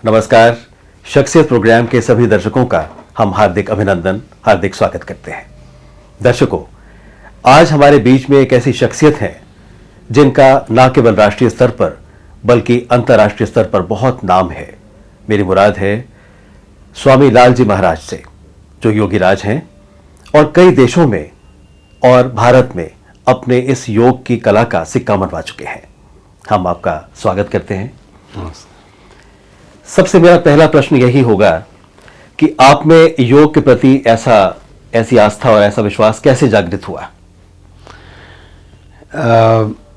नमस्कार। शख्सियत प्रोग्राम के सभी दर्शकों का हम हार्दिक अभिनंदन, हार्दिक स्वागत करते हैं। दर्शकों, आज हमारे बीच में एक ऐसी शख्सियत है जिनका न केवल राष्ट्रीय स्तर पर बल्कि अंतर्राष्ट्रीय स्तर पर बहुत नाम है। मेरी मुराद है स्वामी लाल जी महाराज से, जो योगीराज हैं और कई देशों में और भारत में अपने इस योग की कला का सिक्का मनवा चुके हैं। हम आपका स्वागत करते हैं। सबसे मेरा पहला प्रश्न यही होगा कि आप में योग के प्रति ऐसी आस्था और ऐसा विश्वास कैसे जागृत हुआ?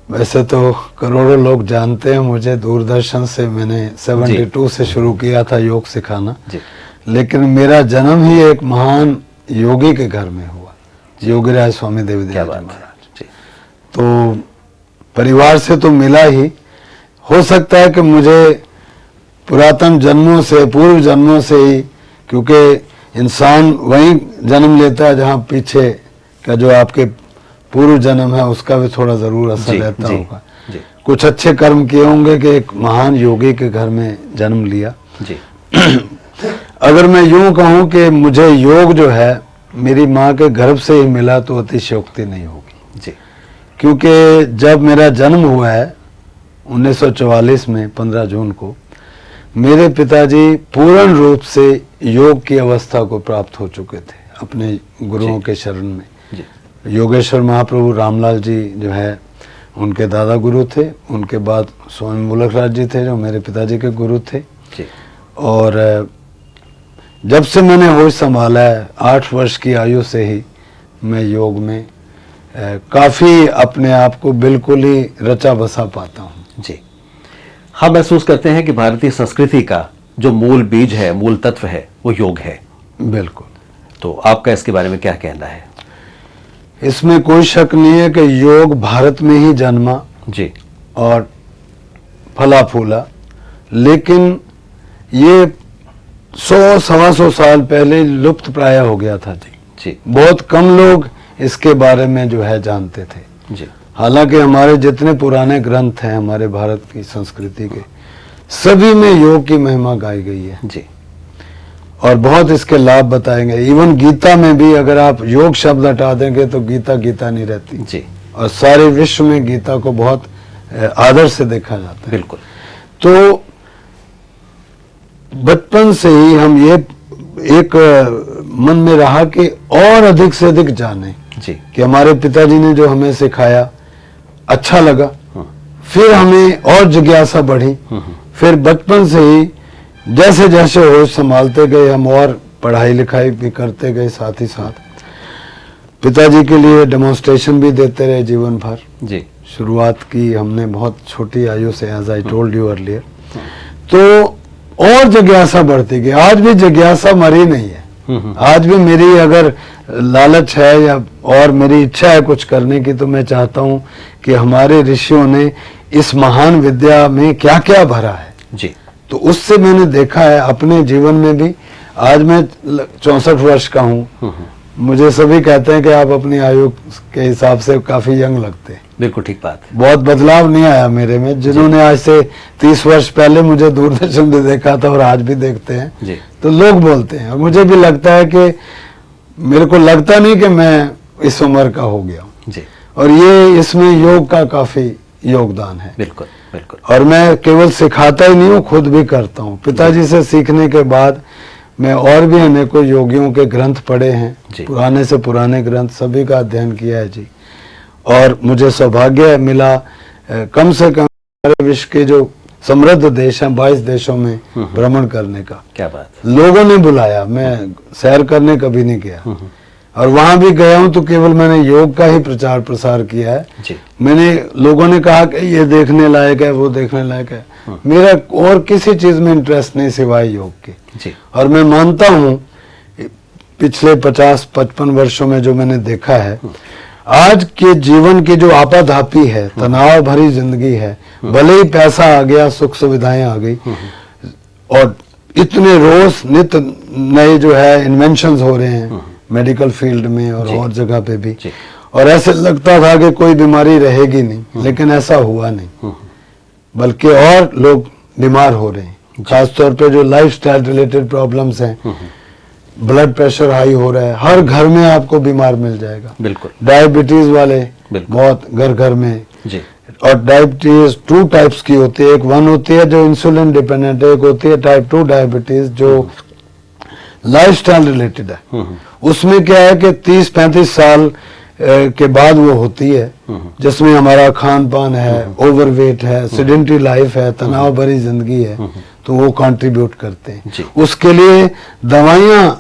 वैसे तो करोड़ों लोग जानते हैं मुझे, दूरदर्शन से मैंने 72 से शुरू किया था योग सिखाना, लेकिन मेरा जन्म ही एक महान योगी के घर में हुआ, योगीराज स्वामी देवदयाल महाराज। तो परिवार से तो मिला ही, हो सकता है कि मुझे पुरातन जन्मों से, पूर्व जन्मों से ही, क्योंकि इंसान वहीं जन्म लेता है जहाँ पीछे का जो आपके पूर्व जन्म है उसका भी थोड़ा जरूर असर रहता होगा। कुछ अच्छे कर्म किए होंगे कि एक महान योगी के घर में जन्म लिया। अगर मैं यूं कहूं कि मुझे योग जो है मेरी माँ के गर्भ से ही मिला तो अतिशयोक्ति नहीं होगी, क्योंकि जब मेरा जन्म हुआ है 1944 में 15 जून को, मेरे पिताजी पूर्ण रूप से योग की अवस्था को प्राप्त हो चुके थे अपने गुरुओं के शरण में। योगेश्वर महाप्रभु रामलाल जी जो है उनके दादा गुरु थे, उनके बाद स्वामी मूलक राज जी थे जो मेरे पिताजी के गुरु थे। और जब से मैंने होश संभाला है 8 वर्ष की आयु से ही मैं योग में काफ़ी अपने आप को बिल्कुल ही रचा बसा पाता हूँ। जी, हम महसूस करते हैं कि भारतीय संस्कृति का जो मूल बीज है, मूल तत्व है, वो योग है। बिल्कुल। तो आपका इसके बारे में क्या कहना है? इसमें कोई शक नहीं है कि योग भारत में ही जन्मा जी और फला फूला, लेकिन ये 100-125 साल पहले लुप्त प्राय हो गया था। जी, बहुत कम लोग इसके बारे में जो है जानते थे। जी, हालांकि हमारे जितने पुराने ग्रंथ हैं हमारे भारत की संस्कृति के, सभी में योग की महिमा गाई गई है। जी, और बहुत इसके लाभ बताएंगे। इवन गीता में भी अगर आप योग शब्द हटा देंगे तो गीता गीता नहीं रहती। जी, और सारे विश्व में गीता को बहुत आदर से देखा जाता है। बिल्कुल। तो बचपन से ही हम ये एक मन में रहा कि और अधिक से अधिक जाने। जी, कि हमारे पिताजी ने जो हमें सिखाया अच्छा लगा, फिर हमें और जिज्ञासा बढ़ी। फिर बचपन से ही जैसे जैसे होश संभालते गए हम और पढ़ाई लिखाई भी करते गए, साथ ही साथ पिताजी के लिए डेमोन्स्ट्रेशन भी देते रहे जीवन भर। जी, शुरुआत की हमने बहुत छोटी आयु से, as I told you earlier. तो और जिज्ञासा बढ़ती गई। आज भी जिज्ञासा मरी नहीं है। आज भी मेरी अगर लालच है या और मेरी इच्छा है कुछ करने की, तो मैं चाहता हूँ कि हमारे ऋषियों ने इस महान विद्या में क्या क्या भरा है। जी, तो उससे मैंने देखा है अपने जीवन में भी। आज मैं 64 वर्ष का हूँ। मुझे सभी कहते हैं कि आप अपनी आयु के हिसाब से काफी यंग लगते हैं। बिल्कुल ठीक बात। बहुत बदलाव नहीं आया मेरे में। जिन्होंने आज से 30 वर्ष पहले मुझे दूरदर्शन पे देखा था और आज भी देखते हैं, जी, तो लोग बोलते हैं। और मुझे भी लगता है कि मेरे को लगता नहीं कि मैं इस उम्र का हो गया हूँ। और ये इसमें योग का काफी योगदान है। बिल्कुल बिल्कुल। और मैं केवल सिखाता ही नहीं हूँ, खुद भी करता हूँ। पिताजी से सीखने के बाद मैं और भी अनेकों योगियों के ग्रंथ पढ़े हैं, पुराने से पुराने ग्रंथ सभी का अध्ययन किया है। जी, और मुझे सौभाग्य मिला कम से कम विश्व के जो समृद्ध देश हैं 22 देशों में भ्रमण करने का। क्या बात। लोगों ने बुलाया, मैं सैर करने कभी नहीं गया। और वहां भी गया हूं तो केवल मैंने योग का ही प्रचार प्रसार किया है। जी, मैंने, लोगों ने कहा कि ये देखने लायक है, वो देखने लायक है। मेरा और किसी चीज में इंटरेस्ट नहीं सिवाय योग के। जी, और मैं मानता हूँ पिछले 50-55 वर्षों में जो मैंने देखा है, आज के जीवन की जो आपाधापी है, तनाव भरी जिंदगी है, भले ही पैसा आ गया, सुख सुविधाएं आ गई, और इतने रोज नित नए जो है इन्वेंशंस हो रहे हैं मेडिकल फील्ड में और जगह पे भी, और ऐसे लगता था कि कोई बीमारी रहेगी नहीं, लेकिन ऐसा हुआ नहीं, बल्कि और लोग बीमार हो रहे हैं। खासतौर पे जो लाइफस्टाइल रिलेटेड प्रॉब्लम्स हैं, ब्लड प्रेशर हाई हो रहा है, हर घर में आपको बीमार मिल जाएगा। बिल्कुल। डायबिटीज वाले बहुत घर घर में जी। और डायबिटीज 2 टाइप्स की होती है, एक वन होती है जो इंसुलिन डिपेंडेंट है, एक होती है टाइप 2 डायबिटीज जो लाइफस्टाइल रिलेटेड है। उसमें क्या है कि 30-35 साल के बाद वो होती है, जिसमें हमारा खान पान है, ओवरवेट है, सेडेंटरी लाइफ है, तनाव भरी जिंदगी है, तो वो कंट्रीब्यूट करते हैं। उसके लिए दवाइयां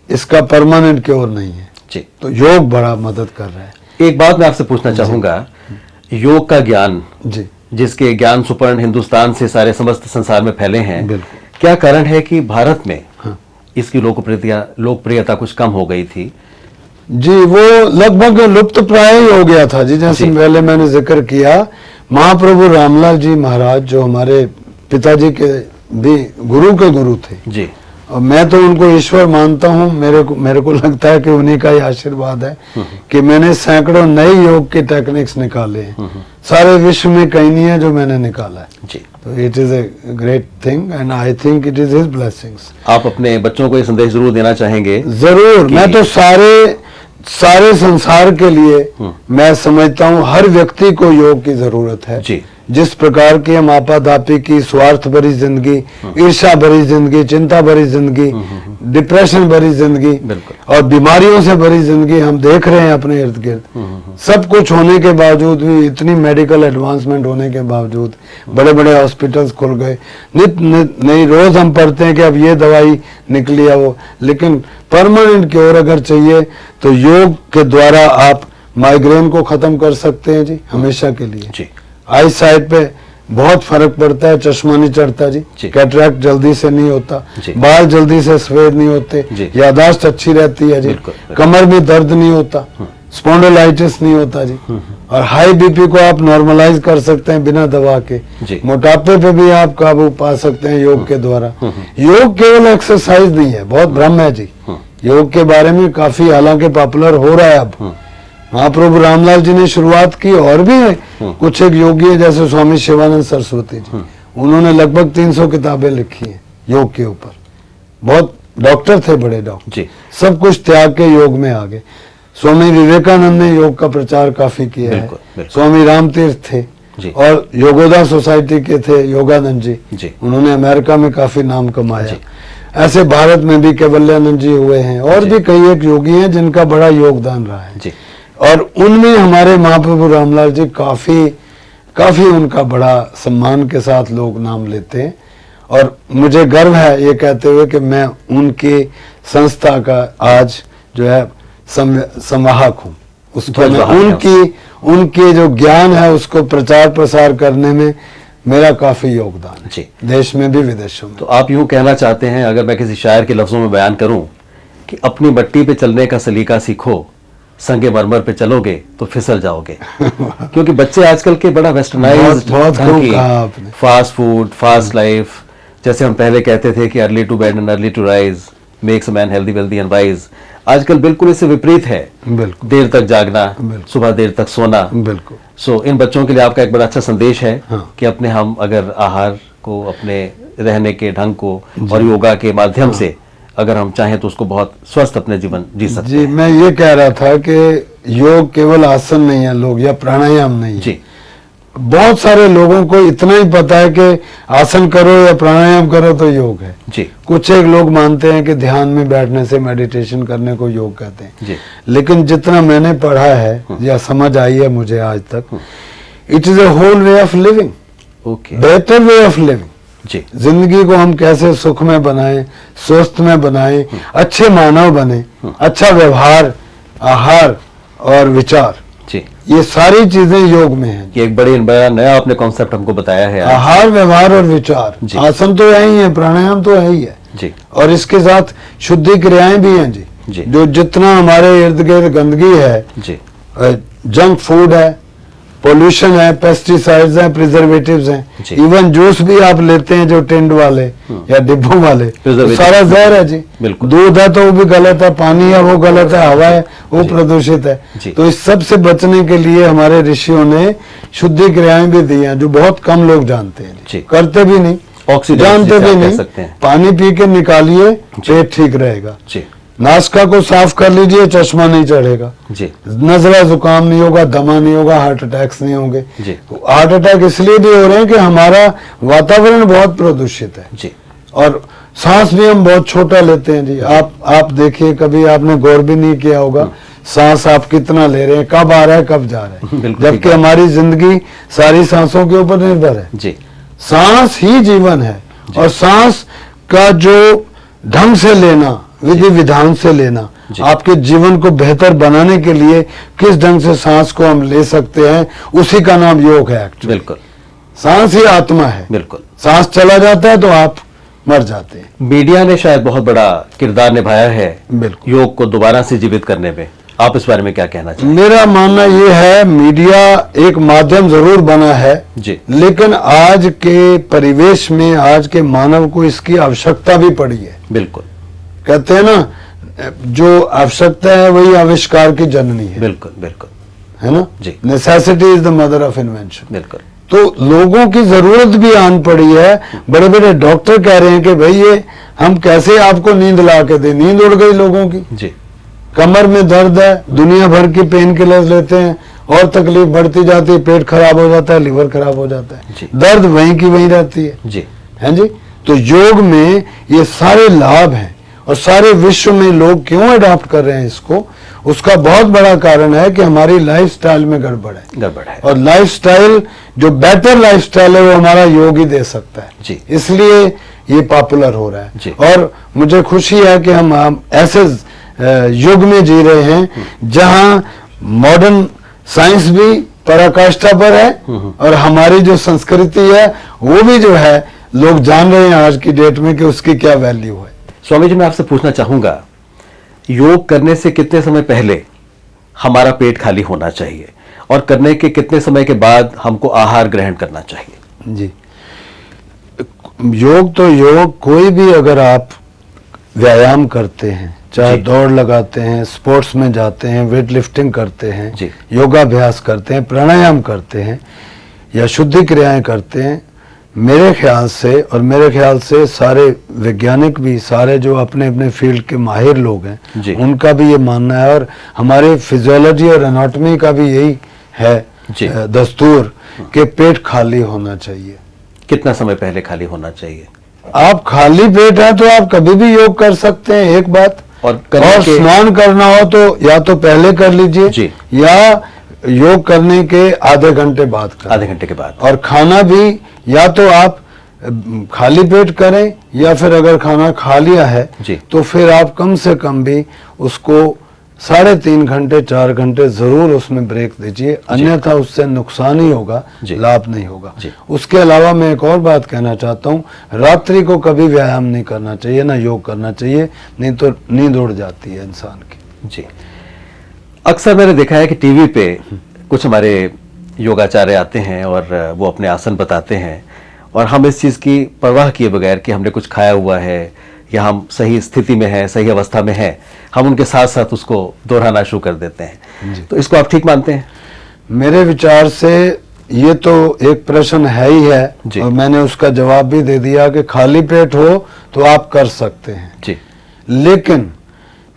इसका परमानेंट क्योर नहीं है जी। तो योग बड़ा मदद कर रहा है। एक बात मैं आपसे पूछना चाहूंगा, योग का ज्ञान जी, जिसके ज्ञान सुपर्ण हिंदुस्तान से सारे समस्त संसार में फैले हैं, क्या कारण है कि भारत में इसकी लोकप्रियता कुछ कम हो गई थी? जी, वो लगभग लुप्त प्राय ही हो गया था जी। जैसे पहले मैंने जिक्र किया, महाप्रभु रामलाल जी महाराज जो हमारे पिताजी के भी गुरु के गुरु थे जी, और मैं तो उनको ईश्वर मानता हूँ। मेरे को लगता है कि उन्हीं का ही आशीर्वाद है कि मैंने सैकड़ों नए योग के टेक्निक्स निकाले हैं। सारे विश्व में कहीं नहीं है जो मैंने निकाला है जी। तो it is a great thing and I think it is his blessings. आप अपने बच्चों को ये संदेश जरूर देना चाहेंगे? जरूर। मैं तो सारे संसार के लिए मैं समझता हूँ हर व्यक्ति को योग की जरूरत है जी। जिस प्रकार की हम आपाधापी की स्वार्थ भरी जिंदगी, ईर्ष्या भरी जिंदगी, चिंता भरी जिंदगी, डिप्रेशन भरी जिंदगी और बीमारियों से भरी जिंदगी हम देख रहे हैं अपने इर्द गिर्द। सब कुछ होने के बावजूद भी, इतनी मेडिकल एडवांसमेंट होने के बावजूद, बड़े बड़े हॉस्पिटल्स खुल गए, नई रोज हम पढ़ते हैं कि अब ये दवाई निकली है वो, लेकिन परमानेंट क्योर अगर चाहिए तो योग के द्वारा आप माइग्रेन को खत्म कर सकते हैं जी, हमेशा के लिए जी। आई साइड पे बहुत फर्क पड़ता है, चश्मा नहीं चढ़ता जी, कैटरैक्ट जल्दी से नहीं होता, बाल जल्दी से सफेद नहीं होते, यादाश्त अच्छी रहती है जी, कमर में दर्द नहीं होता, स्पॉन्डिलाइटिस नहीं होता जी, और हाई बीपी को आप नॉर्मलाइज कर सकते हैं बिना दवा के। मोटापे पे भी आप काबू पा सकते हैं योग के द्वारा। योग केवल एक्सरसाइज नहीं है, बहुत भ्रम है जी। योग के बारे में काफी हालांकि पॉपुलर हो रहा है अब। महाप्रभु रामलाल जी ने शुरुआत की, और भी कुछ एक योगी है जैसे स्वामी शिवानंद सरस्वती जी, उन्होंने लगभग 300 किताबें लिखी हैं योग के ऊपर। बहुत डॉक्टर थे, बड़े डॉक्टर, सब कुछ त्याग के योग में आ गए। स्वामी विवेकानंद ने योग का प्रचार काफी किया है। स्वामी रामतीर्थ थे और योगोदा सोसाइटी के थे योगानंद जी, उन्होंने अमेरिका में काफी नाम कमाया। ऐसे भारत में भी केवल्यानंद जी हुए हैं, और भी कई एक योगी हैं जिनका बड़ा योगदान रहा है और उनमें हमारे महाप्रभु रामलाल जी काफी उनका बड़ा सम्मान के साथ लोग नाम लेते हैं। और मुझे गर्व है ये कहते हुए कि मैं उनकी संस्था का आज जो है संवाहक हूँ। उसको मैं उनके जो ज्ञान है उसको प्रचार प्रसार करने में मेरा काफी योगदान है जी, देश में भी विदेशों में। तो आप यूं कहना चाहते हैं, अगर मैं किसी शायर के लफ्जों में बयान करूं, कि अपनी मट्टी पे चलने का सलीका सीखो, संगे मरमर पे चलोगे तो फिसल जाओगे। क्योंकि बच्चे आजकल के बड़ा westernised, fast food, fast life, जैसे हम पहले कहते थे कि early to bed and early to rise makes a man healthy wealthy and wise, आजकल बिल्कुल इससे विपरीत है। देर तक जागना, सुबह देर तक सोना। सो इन बच्चों के लिए आपका एक बड़ा अच्छा संदेश है कि अपने हम अगर आहार को, अपने रहने के ढंग को और योगा के माध्यम से अगर हम चाहें तो उसको बहुत स्वस्थ अपने जीवन जी सकते हैं। जी, मैं ये कह रहा था कि योग केवल आसन नहीं है लोग, या प्राणायाम नहीं है जी। बहुत सारे लोगों को इतना ही पता है कि आसन करो या प्राणायाम करो तो योग है जी। कुछ एक लोग मानते हैं कि ध्यान में बैठने से, मेडिटेशन करने को योग कहते हैं जी। लेकिन जितना मैंने पढ़ा है या समझ आई है मुझे आज तक, it is a whole way of living, better way of living जी। जिंदगी को हम कैसे सुख में बनाएं, स्वस्थ में बनाएं, अच्छे मानव बने, अच्छा व्यवहार, आहार और विचार जी, ये सारी चीजें योग में हैं। ये एक बड़ा नया आपने कॉन्सेप्ट हमको बताया है। आहार, व्यवहार और विचार, आसन तो है ही है, प्राणायाम तो है ही है जी, और इसके साथ शुद्धि क्रियाएं भी हैं जी। जो जितना हमारे इर्द गिर्द गंदगी है जी, जंक फूड है, पोल्यूशन है, पेस्टिसाइड्स हैं, प्रिजर्वेटिव्स हैं, इवन जूस भी आप लेते हैं जो टिंड वाले या डिब्बों वाले, तो सारा जहर है जी। दूध है तो वो भी गलत है, पानी है वो गलत है, हवा है वो प्रदूषित है। तो इस सब से बचने के लिए हमारे ऋषियों ने शुद्धि क्रियाएं भी दी हैं जो बहुत कम लोग जानते हैं, करते भी नहीं। ऑक्सीडेंट जानते भी नहीं, सकते हैं। पानी पी के निकालिए, पेट ठीक रहेगा जी। नासिका को साफ कर लीजिए, चश्मा नहीं चढ़ेगा जी। नजला जुकाम नहीं होगा, दमा नहीं होगा, हार्ट अटैक्स नहीं होंगे। जी। हार्ट अटैक इसलिए भी हो रहे हैं कि हमारा वातावरण बहुत प्रदूषित है जी। और सांस भी हम बहुत छोटा लेते हैं जी। आप देखिए, कभी आपने गौर भी नहीं किया होगा सांस आप कितना ले रहे हैं, कब आ रहा है कब जा रहा है, जबकि हमारी जिंदगी सारी सांसों के ऊपर निर्भर है जी। सांस ही जीवन है और सांस का जो ढंग से लेना, विधि विधान से लेना, आपके जीवन को बेहतर बनाने के लिए किस ढंग से सांस को हम ले सकते हैं, उसी का नाम योग है एक्चुअली। बिल्कुल। सांस ही आत्मा है। बिल्कुल। सांस चला जाता है तो आप मर जाते हैं। मीडिया ने शायद बहुत बड़ा किरदार निभाया है बिल्कुल योग को दोबारा से जीवित करने में, आप इस बारे में क्या कहना चाहेंगे? मेरा मानना यह है, मीडिया एक माध्यम जरूर बना है जी। लेकिन आज के परिवेश में, आज के मानव को इसकी आवश्यकता भी पड़ी है। बिल्कुल। कहते हैं ना, जो आवश्यकता है वही आविष्कार की जननी है। बिल्कुल बिल्कुल, है ना जी। Necessity is the mother of invention. बिल्कुल। तो लोगों की जरूरत भी आन पड़ी है। बड़े बड़े डॉक्टर कह रहे हैं कि भाई ये हम कैसे आपको नींद ला के दें, नींद उड़ गई लोगों की, जी। कमर में दर्द है, दुनिया भर की पेन किलर्स लेते हैं और तकलीफ बढ़ती जाती है, पेट खराब हो जाता है, लीवर खराब हो जाता है, दर्द वहीं की वहीं रहती है जी। है जी। तो योग में ये सारे लाभ हैं और सारे विश्व में लोग क्यों अडॉप्ट कर रहे हैं इसको, उसका बहुत बड़ा कारण है कि हमारी लाइफस्टाइल में गड़बड़ है और लाइफस्टाइल, जो बेटर लाइफस्टाइल है वो हमारा योग ही दे सकता है जी। इसलिए ये पॉपुलर हो रहा है जी। और मुझे खुशी है कि हम ऐसे युग में जी रहे हैं जहां मॉडर्न साइंस भी पराकाष्ठा पर है और हमारी जो संस्कृति है वो भी जो है लोग जान रहे हैं आज की डेट में कि उसकी क्या वैल्यू है। स्वामी जी, मैं आपसे पूछना चाहूंगा, योग करने से कितने समय पहले हमारा पेट खाली होना चाहिए और करने के कितने समय के बाद हमको आहार ग्रहण करना चाहिए? जी, योग तो योग, कोई भी अगर आप व्यायाम करते हैं, चाहे दौड़ लगाते हैं, स्पोर्ट्स में जाते हैं, वेट लिफ्टिंग करते हैं, योगाभ्यास करते हैं, प्राणायाम करते हैं या शुद्धि क्रियाएं करते हैं, मेरे ख्याल से सारे वैज्ञानिक भी, सारे जो अपने अपने फील्ड के माहिर लोग हैं, उनका भी ये मानना है और हमारे फिजियोलॉजी और एनाटॉमी का भी यही है दस्तूर कि पेट खाली होना चाहिए। कितना समय पहले खाली होना चाहिए? आप खाली पेट है तो आप कभी भी योग कर सकते हैं, एक बात। और स्नान करना हो तो या तो पहले कर लीजिए या योग करने के आधे घंटे बाद करें। आधे घंटे के बाद। और खाना भी या तो आप खाली पेट करें या फिर अगर खाना खा लिया है तो फिर आप कम से कम भी उसको 3.5 घंटे 4 घंटे जरूर उसमें ब्रेक दीजिए, अन्यथा उससे नुकसान ही होगा, लाभ नहीं होगा। उसके अलावा मैं एक और बात कहना चाहता हूँ, रात्रि को कभी व्यायाम नहीं करना चाहिए, ना योग करना चाहिए, नहीं तो नींद उड़ जाती है इंसान की। जी। अक्सर मैंने देखा है कि टीवी पे कुछ हमारे योगाचार्य आते हैं और वो अपने आसन बताते हैं और हम इस चीज़ की परवाह किए बगैर कि हमने कुछ खाया हुआ है या हम सही स्थिति में हैं, सही अवस्था में हैं, हम उनके साथ साथ उसको दोहराना शुरू कर देते हैं। तो इसको आप ठीक मानते हैं? मेरे विचार से ये तो एक प्रश्न है ही है और मैंने उसका जवाब भी दे दिया कि खाली पेट हो तो आप कर सकते हैं। लेकिन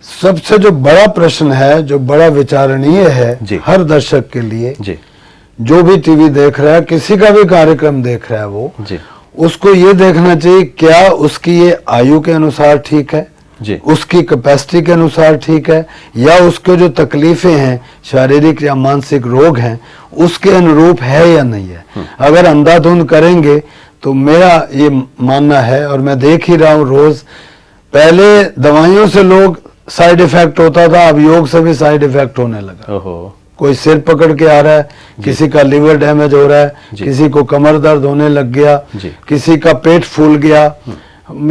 सबसे जो बड़ा प्रश्न है, जो बड़ा विचारणीय है हर दर्शक के लिए, जो भी टीवी देख रहा है, किसी का भी कार्यक्रम देख रहा है, वो उसको ये देखना चाहिए क्या उसकी ये आयु के अनुसार ठीक है, उसकी कैपेसिटी के अनुसार ठीक है, या उसके जो तकलीफें हैं, शारीरिक या मानसिक रोग हैं, उसके अनुरूप है या नहीं है। अगर अंधाधुंध करेंगे तो मेरा ये मानना है, और मैं देख ही रहा हूँ रोज, पहले दवाइयों से लोग साइड इफेक्ट होता था, अब योग से भी साइड इफेक्ट होने लगा। कोई सिर पकड़ के आ रहा है, किसी का लिवर डैमेज हो रहा है, किसी को कमर दर्द होने लग गया, किसी का पेट फूल गया,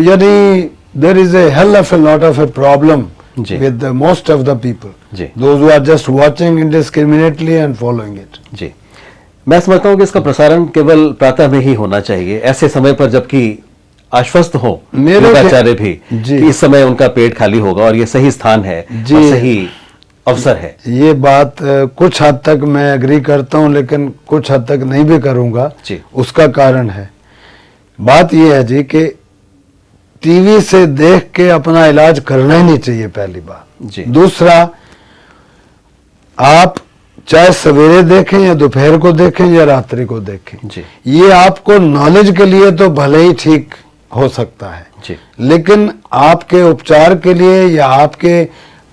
यानी there is a hell of a lot of a problem with the most of the people, those who are just watching indiscriminately and following it. जी, मैं समझता हूँ कि इसका प्रसारण केवल प्रातः में ही होना चाहिए, ऐसे समय पर जबकि आश्वस्त हो योगाचार्य भी कि इस समय उनका पेट खाली होगा और ये सही स्थान है और सही अवसर है। ये बात कुछ हद तक मैं एग्री करता हूँ, लेकिन कुछ हद तक नहीं भी करूंगा। उसका कारण है, बात यह है जी कि टीवी से देख के अपना इलाज करना ही नहीं चाहिए, पहली बात जी। दूसरा, आप चाहे सवेरे देखें या दोपहर को देखें या रात्रि को देखें जी। ये आपको नॉलेज के लिए तो भले ही ठीक हो सकता है जी। लेकिन आपके उपचार के लिए या आपके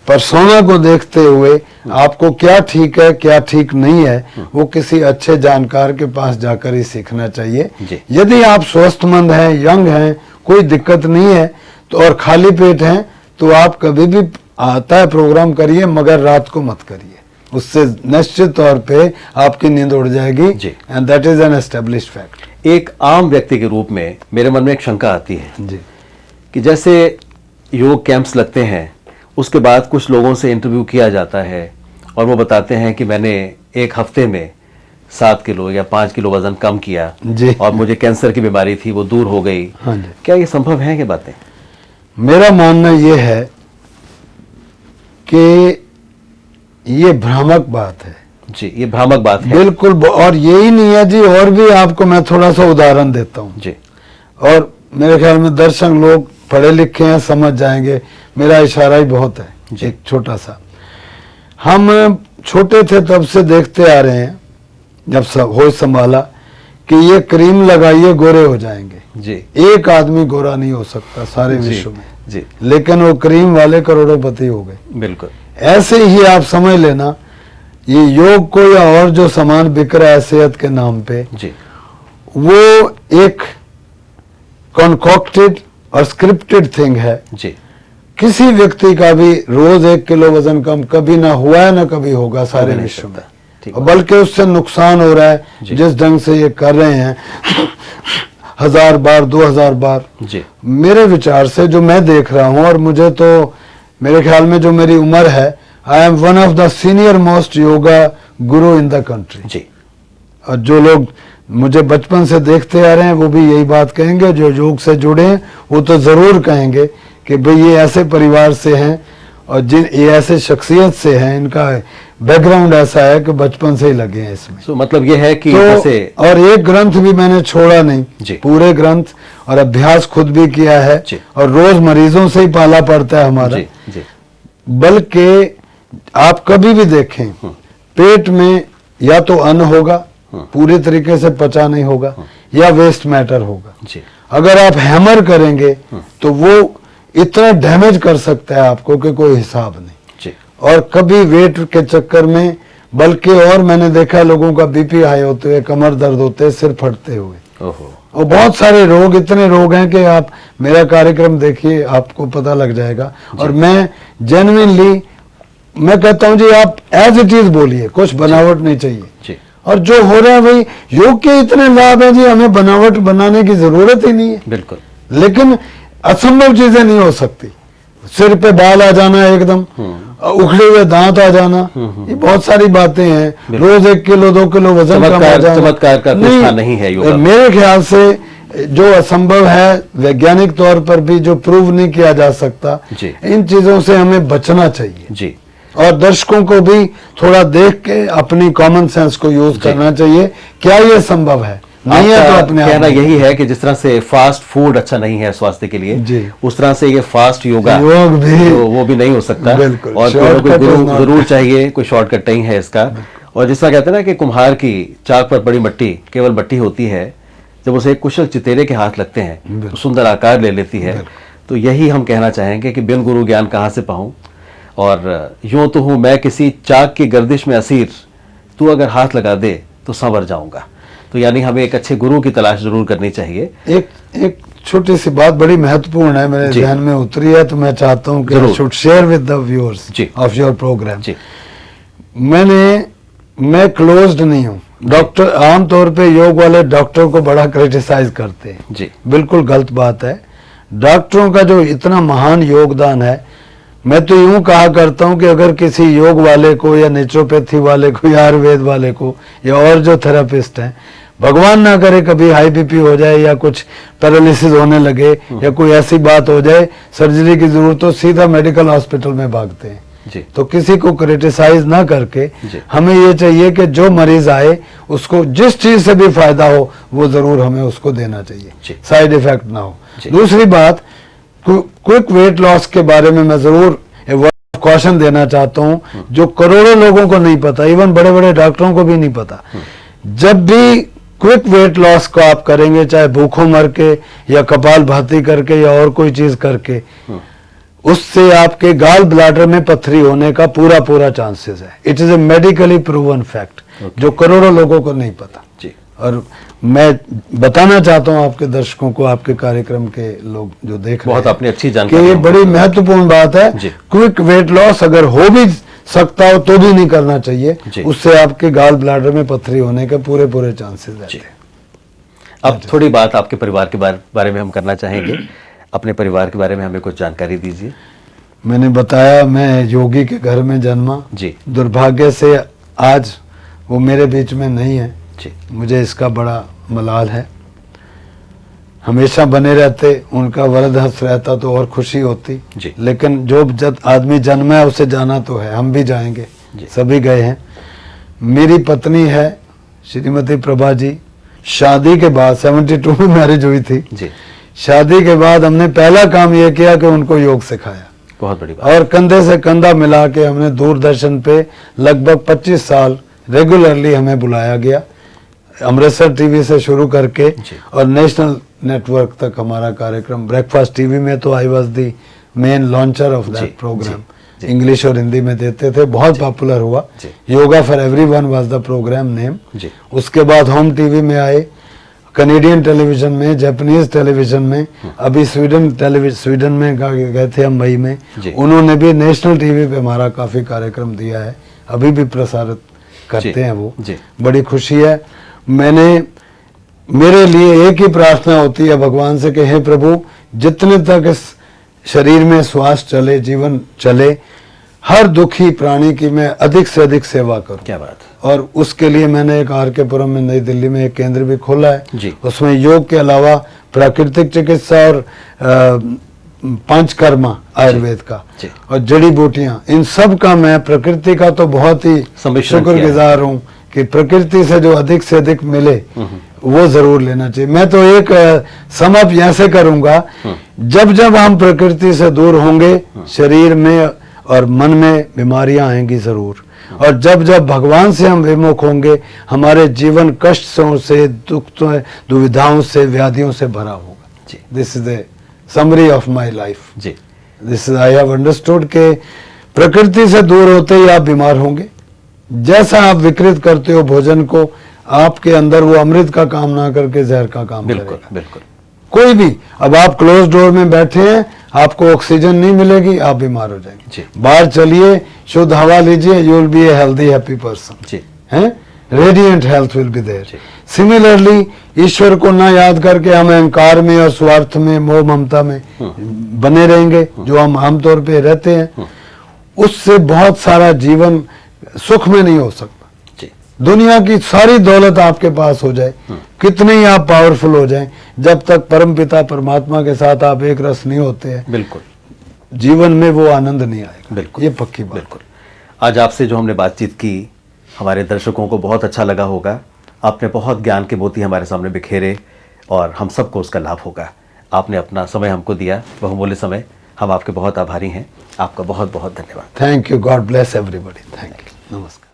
पर्सोना को देखते हुए आपको क्या ठीक है क्या ठीक नहीं है वो किसी अच्छे जानकार के पास जाकर ही सीखना चाहिए। जी। यदि आप स्वस्थमंद हैं, यंग हैं, कोई दिक्कत नहीं है तो और खाली पेट हैं तो आप कभी भी आता है प्रोग्राम करिए, मगर रात को मत करिए, उससे निश्चित तौर पे आपकी नींद उड़ जाएगी जी। And that is an established fact. एक आम व्यक्ति के रूप में मेरे मन में एक शंका आती है जी कि जैसे योग कैंप्स लगते हैं, उसके बाद कुछ लोगों से इंटरव्यू किया जाता है और वो बताते हैं कि मैंने एक हफ्ते में 7 किलो या 5 किलो वजन कम किया जी। और मुझे कैंसर की बीमारी थी वो दूर हो गई। हाँ जी। क्या ये संभव है कि बातें? मेरा मानना ये है कि ये भ्रामक बात है जी, ये भ्रामक बात है। बिल्कुल। और यही नहीं है जी, और भी आपको मैं थोड़ा सा उदाहरण देता हूँ जी। और मेरे ख्याल में दर्शक लोग पढ़े लिखे हैं, समझ जाएंगे, मेरा इशारा ही बहुत है जी। एक छोटा सा। हम छोटे थे तब से देखते आ रहे हैं, जब होश संभाला, कि ये क्रीम लगाइए गोरे हो जाएंगे जी। एक आदमी गोरा नहीं हो सकता सारे जी। विश्व में जी। लेकिन वो क्रीम वाले करोड़ों-पति हो गए। बिल्कुल। ऐसे ही आप समझ लेना, ये योग को या और जो सामान बिक रहा है सेहत के नाम पे, जी। वो एक कॉन्कॉक्टेड और स्क्रिप्टेड थिंग है। जी। किसी व्यक्ति का भी रोज 1 किलो वजन कम कभी ना हुआ है ना कभी होगा सारे नहीं विश्व में, सकता। ठीक और बल्कि उससे नुकसान हो रहा है जी। जिस ढंग से ये कर रहे हैं 1000 बार 2000 बार। जी। मेरे विचार से जो मैं देख रहा हूं, और मुझे तो मेरे ख्याल में जो मेरी उम्र है, I am one of the senior most yoga Guru in the country. जी। और जो लोग मुझे बचपन से देखते आ रहे हैं वो भी यही बात कहेंगे, जो योग से जुड़े हैं वो तो जरूर कहेंगे कि भाई ये ऐसे परिवार से हैं और ये ऐसे शख्सियत से हैं, इनका बैकग्राउंड ऐसा है कि बचपन से ही लगे हैं इसमें। तो मतलब ये है कि तो जैसे और एक ग्रंथ भी मैंने छोड़ा नहीं जी। पूरे ग्रंथ, और अभ्यास खुद भी किया है जी। और रोज मरीजों से ही पाला पड़ता है हमारा। जी। जी। बल्कि आप कभी भी देखें पेट में या तो अन्न होगा, पूरी तरीके से पचा नहीं होगा, या वेस्ट मैटर होगा। जी। अगर आप हैमर करेंगे तो वो इतना डैमेज कर सकता है आपको कि कोई हिसाब नहीं। जी। और कभी वेट के चक्कर में, बल्कि और मैंने देखा लोगों का बीपी हाई होते हुए, कमर दर्द होते हुए, सिर फटते हुए, ओहो। और बहुत सारे रोग, इतने रोग हैं कि आप मेरा कार्यक्रम देखिए आपको पता लग जाएगा। और मैं जेन्युइनली मैं कहता हूं जी, आप एज इट इज बोलिए, कुछ बनावट नहीं चाहिए। जी। और जो हो रहा है भाई, योग के इतने लाभ हैं जी, हमें बनावट बनाने की जरूरत ही नहीं है। बिल्कुल। लेकिन असंभव चीजें नहीं हो सकती। सिर पे बाल आ जाना, एकदम उखड़े हुए दांत आ जाना, ये बहुत सारी बातें हैं। रोज 1 किलो 2 किलो वजन कम आ जाना, चमत्कार का कुछ नहीं है योगा। मेरे ख्याल से जो असंभव है, वैज्ञानिक तौर पर भी जो प्रूव नहीं किया जा सकता, जी। इन चीजों से हमें बचना चाहिए। जी। और दर्शकों को भी थोड़ा देख के अपनी कॉमन सेंस को यूज करना चाहिए। क्या ये संभव है? नहीं है तो अपने कहना यही है कि जिस तरह से फास्ट फूड अच्छा नहीं है स्वास्थ्य के लिए, जी। उस तरह से ये फास्ट योगा योग भी तो वो भी नहीं हो सकता। बिल्कुल। और कोई गुरु जरूर चाहिए, कोई शॉर्टकट नहीं है इसका। और जिस तरह कहते हैं ना कि कुम्हार की चाक पर पड़ी मट्टी केवल मट्टी होती है, जब उसे एक कुशल चितेरे के हाथ लगते हैं तो सुंदर आकार ले लेती है। तो यही हम कहना चाहेंगे कि बिन गुरु ज्ञान कहाँ से पाऊं, और यूं तो हूं मैं किसी चाक की गर्दिश में असीर, तू अगर हाथ लगा दे तो संवर जाऊंगा। तो यानी हमें एक अच्छे गुरु की तलाश जरूर करनी चाहिए। एक छोटी सी बात बड़ी महत्वपूर्ण है, मेरे ध्यान में उतरी है, तो मैं चाहता हूं कि I should share with the viewers of your programme. मैं क्लोज्ड नहीं हूं। डॉक्टर आमतौर पे योग वाले डॉक्टर को बड़ा क्रिटिसाइज करते हैं जी। बिल्कुल गलत बात है। डॉक्टरों का जो इतना महान योगदान है, मैं तो यूं कहा करता हूं कि अगर किसी योग वाले को या नेचुरोपैथी वाले को या आयुर्वेद वाले को या और जो थेरेपिस्ट हैं, भगवान ना करे कभी हाई बीपी हो जाए या कुछ पैरालिसिस होने लगे या कोई ऐसी बात हो जाए, सर्जरी की जरूरत हो, सीधा मेडिकल हॉस्पिटल में भागते हैं। तो किसी को क्रिटिसाइज ना करके हमें ये चाहिए कि जो मरीज आए उसको जिस चीज से भी फायदा हो वो जरूर हमें उसको देना चाहिए, साइड इफेक्ट ना हो। दूसरी बात, क्विक वेट लॉस के बारे में मैं जरूर कॉशन देना चाहता हूं, जो करोड़ों लोगों को नहीं पता, इवन बड़े बड़े डॉक्टरों को भी नहीं पता। जब भी क्विक वेट लॉस को आप करेंगे, चाहे भूखों मर के या कपालभाति करके या और कोई चीज करके, उससे आपके गाल ब्लैडर में पथरी होने का पूरा चांसेस है। It is a medically proven fact, जो करोड़ों लोगों को नहीं पता। और मैं बताना चाहता हूं आपके दर्शकों को, आपके कार्यक्रम के लोग जो देख रहे हैं, बहुत अपनी अच्छी जानकारी, कि ये बड़ी महत्वपूर्ण बात है। क्विक वेट लॉस अगर हो भी सकता हो तो भी नहीं करना चाहिए, उससे आपके गाल ब्लैडर में पथरी होने के पूरे चांसेस रहते हैं। अब थोड़ी बात आपके परिवार के बारे में हम करना चाहेंगे। अपने परिवार के बारे में हमें कुछ जानकारी दीजिए। मैंने बताया, मैं योगी के घर में जन्मा। दुर्भाग्य से आज वो मेरे बीच में नहीं है, मुझे इसका बड़ा मलाल है। हमेशा बने रहते, उनका वरद हंस रहता तो और खुशी होती। लेकिन जो जब आदमी जन्मा है उसे जाना तो है, हम भी जाएंगे, सभी गए हैं। मेरी पत्नी है श्रीमती प्रभा जी। शादी के बाद 72 में मैरिज हुई थी। शादी के बाद हमने पहला काम यह किया कि उनको योग सिखाया, बहुत बड़ी बात। और कंधे से कंधा मिला के हमने दूरदर्शन पे लगभग 25 साल रेगुलरली हमें बुलाया गया, अमृतसर टीवी से शुरू करके और नेशनल नेटवर्क तक हमारा कार्यक्रम। ब्रेकफास्ट टीवी में तो I was the main launcher of that programme, English और हिंदी में देते थे, बहुत पॉपुलर हुआ। Yoga for everyone was the programme name. उसके बाद होम टीवी में आए, कनेडियन टेलीविजन में, जापानीज टेलीविजन में, अभी स्वीडन में गए थे हम मई में, उन्होंने भी नेशनल टीवी पे हमारा काफी कार्यक्रम दिया है, अभी भी प्रसारित करते हैं वो, बड़ी खुशी है। मेरे लिए एक ही प्रार्थना होती है भगवान से कि हे प्रभु, जितने तक इस शरीर में श्वास चले, जीवन चले, हर दुखी प्राणी की मैं अधिक से अधिक सेवा करूं। क्या बात। और उसके लिए मैंने एक आर के पुरम में नई दिल्ली में एक केंद्र भी खोला है। उसमें योग के अलावा प्राकृतिक चिकित्सा और पंचकर्मा आयुर्वेद का और जड़ी बूटियां, इन सब का मैं प्रकृति का तो बहुत ही शुक्रगुजार हूँ कि प्रकृति से जो अधिक से अधिक मिले वो जरूर लेना चाहिए। मैं तो एक सम अप ऐसे करूंगा, जब जब हम प्रकृति से दूर होंगे, शरीर में और मन में बीमारियां आएंगी जरूर, और जब जब भगवान से हम विमुख होंगे, हमारे जीवन कष्टों से, दुविधाओं से, व्याधियों से भरा होगा। This is the summary of my life. This I have understood के प्रकृति से दूर होते ही आप बीमार होंगे। जैसा आप विकृत करते हो भोजन को, आपके अंदर वो अमृत का काम ना करके जहर का काम करेगा। बिल्कुल। कोई भी, अब आप क्लोज डोर में बैठे हैं, आपको ऑक्सीजन नहीं मिलेगी, आप बीमार हो जाएंगे। बाहर चलिए, शुद्ध हवा लीजिए, you will be a healthy happy person, हैं, radiant health will be there. Similarly ईश्वर को ना याद करके हम अहंकार में और स्वार्थ में, मोह ममता में बने रहेंगे, जो हम आमतौर पे रहते हैं, उससे बहुत सारा जीवन सुख में नहीं हो सकता। दुनिया की सारी दौलत आपके पास हो जाए, कितने ही आप पावरफुल हो जाएं, जब तक परमपिता परमात्मा के साथ आप एक रस नहीं होते हैं, बिल्कुल जीवन में वो आनंद नहीं आएगा। बिल्कुल, ये पक्की बात। बिल्कुल। आज आपसे जो हमने बातचीत की, हमारे दर्शकों को बहुत अच्छा लगा होगा। आपने बहुत ज्ञान के मोती हमारे सामने बिखेरे और हम सबको उसका लाभ होगा। आपने अपना समय हमको दिया, बहुमूल्य समय, हम आपके बहुत आभारी हैं। आपका बहुत बहुत धन्यवाद। Thank you. God bless everybody. Thank you. नमस्कार।